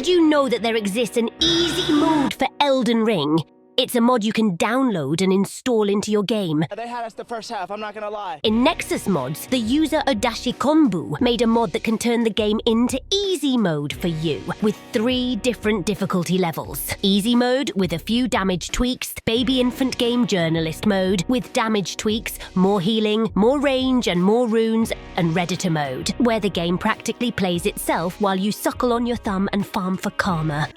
Did you know that there exists an easy mode for Elden Ring? It's a mod you can download and install into your game. They had us the first half, I'm not gonna lie. In Nexus Mods, the user Odashi Kombu made a mod that can turn the game into easy mode for you, with 3 different difficulty levels. Easy mode with a few damage tweaks, baby infant game journalist mode with damage tweaks, more healing, more range and more runes, and Redditor mode, where the game practically plays itself while you suckle on your thumb and farm for karma.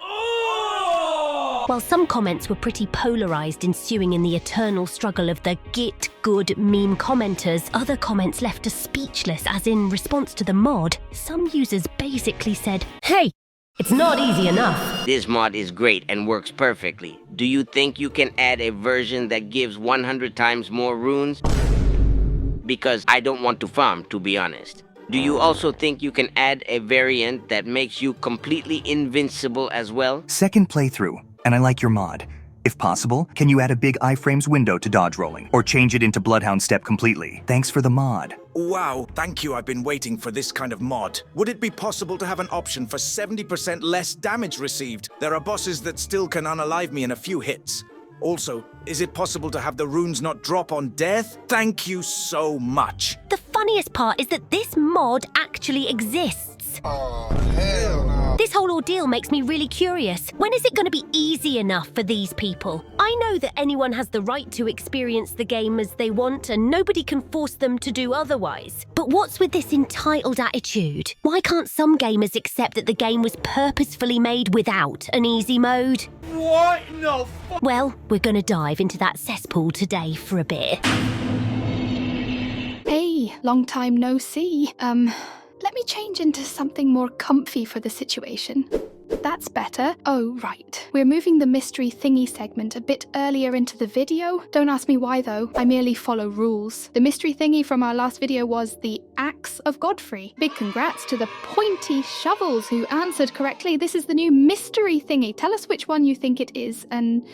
While some comments were pretty polarized, ensuing in the eternal struggle of the get good meme commenters, other comments left us speechless, as in response to the mod, some users basically said, "Hey, it's not easy enough." This mod is great and works perfectly. Do you think you can add a version that gives 100 times more runes? Because I don't want to farm, to be honest. Do you also think you can add a variant that makes you completely invincible as well? Second playthrough, and I like your mod. If possible, can you add a big iframes window to dodge rolling, or change it into Bloodhound Step completely? Thanks for the mod. Wow, thank you. I've been waiting for this kind of mod. Would it be possible to have an option for 70% less damage received? There are bosses that still can unalive me in a few hits. Also, is it possible to have the runes not drop on death? Thank you so much. The funniest part is that this mod actually exists. Oh, hell no. This whole ordeal makes me really curious. When is it going to be easy enough for these people? I know that anyone has the right to experience the game as they want and nobody can force them to do otherwise. But what's with this entitled attitude? Why can't some gamers accept that the game was purposefully made without an easy mode? What? No. Well, we're going to dive into that cesspool today for a bit. Hey, long time no see. Let me change into something more comfy for the situation. That's better. Oh, right. We're moving the mystery thingy segment a bit earlier into the video. Don't ask me why though, I merely follow rules. The mystery thingy from our last video was the Axe of Godfrey. Big congrats to the Pointy Shovels who answered correctly. This is the new mystery thingy. Tell us which one you think it is and,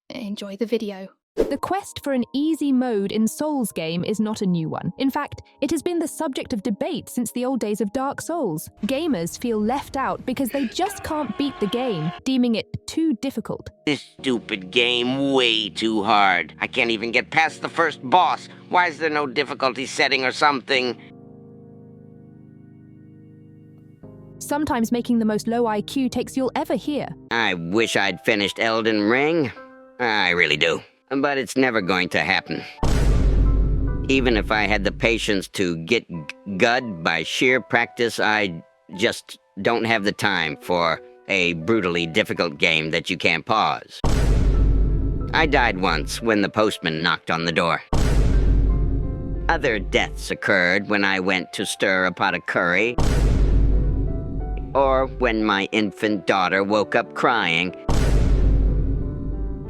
enjoy the video. The quest for an easy mode in Souls game is not a new one. In fact, it has been the subject of debate since the old days of Dark Souls. Gamers feel left out because they just can't beat the game, deeming it too difficult. This stupid game way too hard. I can't even get past the first boss. Why is there no difficulty setting or something? Sometimes making the most low IQ takes you'll ever hear. I wish I'd finished Elden Ring. I really do. But it's never going to happen. Even if I had the patience to get good by sheer practice, I just don't have the time for a brutally difficult game that you can't pause. I died once when the postman knocked on the door. Other deaths occurred when I went to stir a pot of curry, or when my infant daughter woke up crying.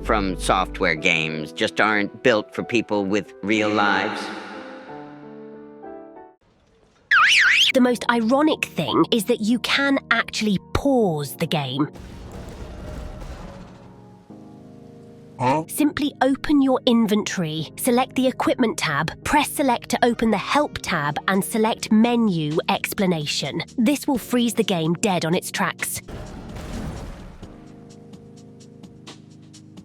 From software games just aren't built for people with real lives. The most ironic thing is that you can actually pause the game. Huh? Simply open your inventory, select the equipment tab, press select to open the help tab, and select menu explanation. This will freeze the game dead on its tracks.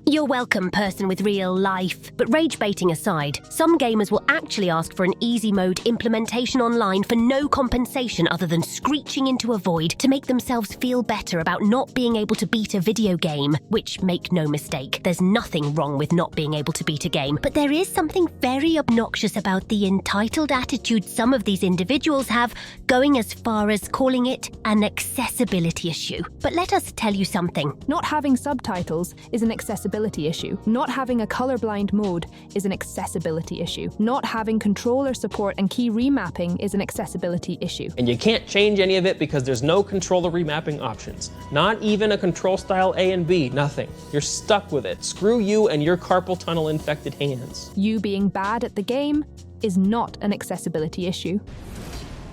You're welcome, person with real life. But rage baiting aside, some gamers will actually ask for an easy mode implementation online for no compensation other than screeching into a void to make themselves feel better about not being able to beat a video game. Which, make no mistake, there's nothing wrong with not being able to beat a game, but there is something very obnoxious about the entitled attitude some of these individuals have, going as far as calling it an accessibility issue. But let us tell you something. Not having subtitles is an accessibility issue. Not having a colorblind mode is an accessibility issue. Not having controller support and key remapping is an accessibility issue. And you can't change any of it because there's no controller remapping options. Not even a control style A and B, nothing. You're stuck with it. Screw you and your carpal tunnel infected hands. You being bad at the game is not an accessibility issue.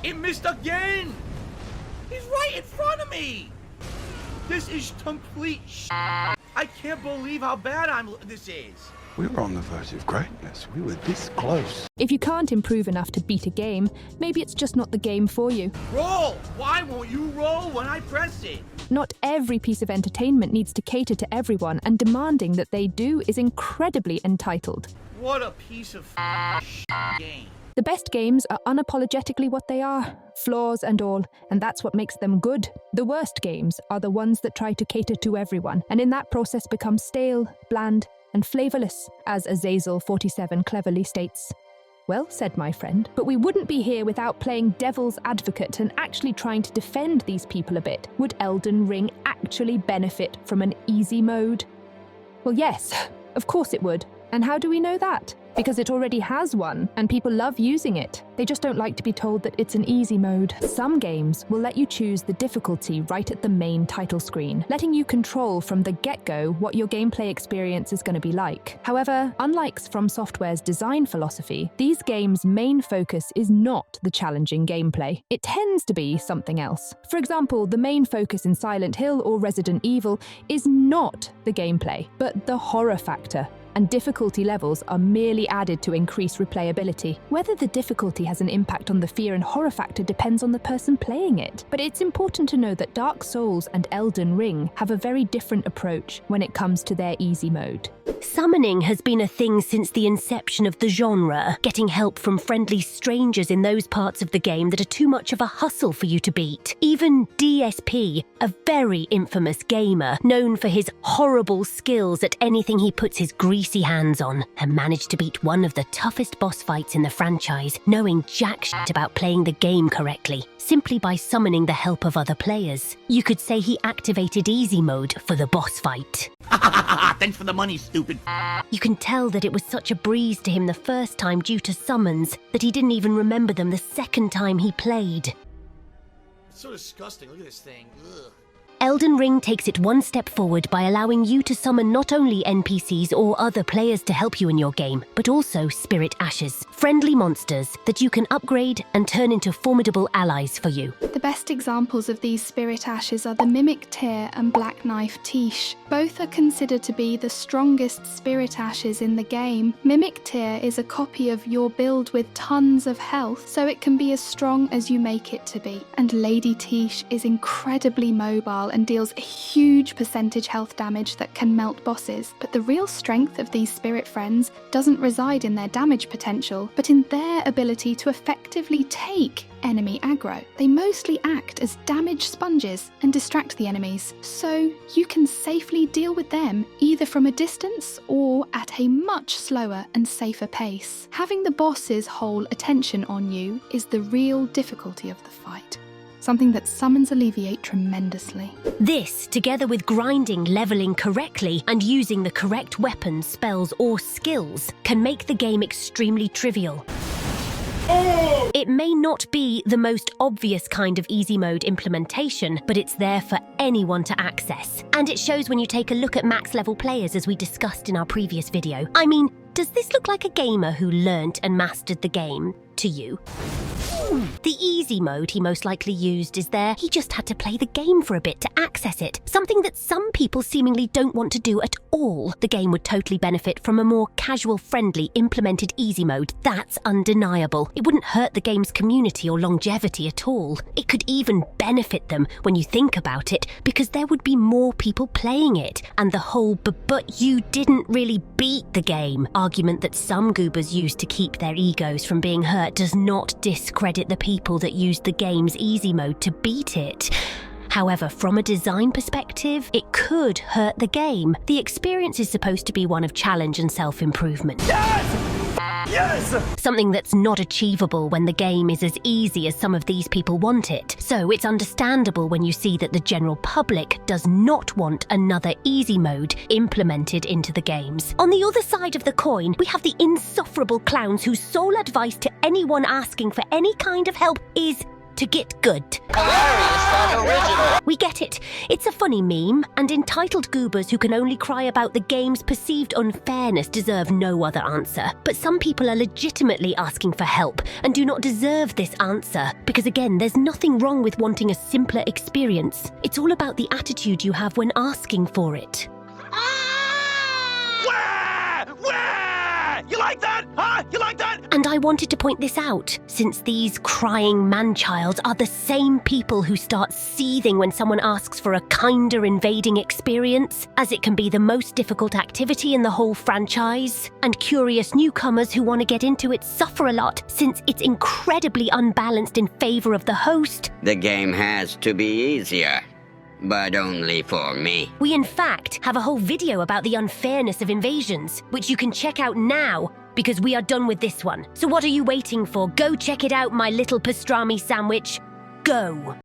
It missed again! He's right in front of me! This is complete sh**. I can't believe how bad this is. We were on the verge of greatness. We were this close. If you can't improve enough to beat a game, maybe it's just not the game for you. Roll! Why won't you roll when I press it? Not every piece of entertainment needs to cater to everyone, and demanding that they do is incredibly entitled. What a piece of game. The best games are unapologetically what they are, flaws and all, and that's what makes them good. The worst games are the ones that try to cater to everyone, and in that process become stale, bland, and flavourless, as Azazel47 cleverly states. Well said, my friend, but we wouldn't be here without playing devil's advocate and actually trying to defend these people a bit. Would Elden Ring actually benefit from an easy mode? Well, yes, of course it would. And how do we know that? Because it already has one, and people love using it. They just don't like to be told that it's an easy mode. Some games will let you choose the difficulty right at the main title screen, letting you control from the get-go what your gameplay experience is going to be like. However, unlike From Software's design philosophy, these games' main focus is not the challenging gameplay. It tends to be something else. For example, the main focus in Silent Hill or Resident Evil is not the gameplay, but the horror factor. And difficulty levels are merely added to increase replayability. Whether the difficulty has an impact on the fear and horror factor depends on the person playing it. But it's important to know that Dark Souls and Elden Ring have a very different approach when it comes to their easy mode. Summoning has been a thing since the inception of the genre, getting help from friendly strangers in those parts of the game that are too much of a hustle for you to beat. Even DSP, a very infamous gamer, known for his horrible skills at anything he puts his greasy hands on, and managed to beat one of the toughest boss fights in the franchise, knowing jack shit about playing the game correctly, simply by summoning the help of other players. You could say he activated easy mode for the boss fight. Thanks for the money, stupid. You can tell that it was such a breeze to him the first time due to summons that he didn't even remember them the second time he played. It's so disgusting. Look at this thing. Ugh. Elden Ring takes it one step forward by allowing you to summon not only NPCs or other players to help you in your game, but also spirit ashes, friendly monsters that you can upgrade and turn into formidable allies for you. The best examples of these spirit ashes are the Mimic Tear and Black Knife Tiche. Both are considered to be the strongest spirit ashes in the game. Mimic Tear is a copy of your build with tons of health, so it can be as strong as you make it to be. And Lady Tiche is incredibly mobile and deals a huge percentage health damage that can melt bosses. But the real strength of these spirit friends doesn't reside in their damage potential, but in their ability to effectively take enemy aggro. They mostly act as damage sponges and distract the enemies, so you can safely deal with them either from a distance or at a much slower and safer pace. Having the boss's whole attention on you is the real difficulty of the fight. Something that summons alleviate tremendously. This, together with grinding, leveling correctly, and using the correct weapons, spells, or skills, can make the game extremely trivial. It may not be the most obvious kind of easy mode implementation, but it's there for anyone to access. And it shows when you take a look at max level players, as we discussed in our previous video. I mean, does this look like a gamer who learnt and mastered the game to you? The easy mode he most likely used is there. He just had to play the game for a bit to access it, something that some people seemingly don't want to do at all. The game would totally benefit from a more casual, friendly, implemented easy mode. That's undeniable. It wouldn't hurt the game's community or longevity at all. It could even benefit them when you think about it, because there would be more people playing it, and the whole but you didn't really beat the game argument that some goobers use to keep their egos from being hurt does not discredit the people that used the game's easy mode to beat it. However, from a design perspective, it could hurt the game. The experience is supposed to be one of challenge and self-improvement. Yes! Something that's not achievable when the game is as easy as some of these people want it. So it's understandable when you see that the general public does not want another easy mode implemented into the games. On the other side of the coin, we have the insufferable clowns whose sole advice to anyone asking for any kind of help is to get good. We get it. It's a funny meme, and entitled goobers who can only cry about the game's perceived unfairness deserve no other answer. But some people are legitimately asking for help and do not deserve this answer, because again, there's nothing wrong with wanting a simpler experience. It's all about the attitude you have when asking for it. Where? You like that? Huh? You like that? And I wanted to point this out, since these crying man-childs are the same people who start seething when someone asks for a kinder invading experience, as it can be the most difficult activity in the whole franchise. And curious newcomers who want to get into it suffer a lot, since it's incredibly unbalanced in favor of the host. The game has to be easier, but only for me. We in fact have a whole video about the unfairness of invasions, which you can check out now, because we are done with this one. So what are you waiting for? Go check it out, my little pastrami sandwich. Go!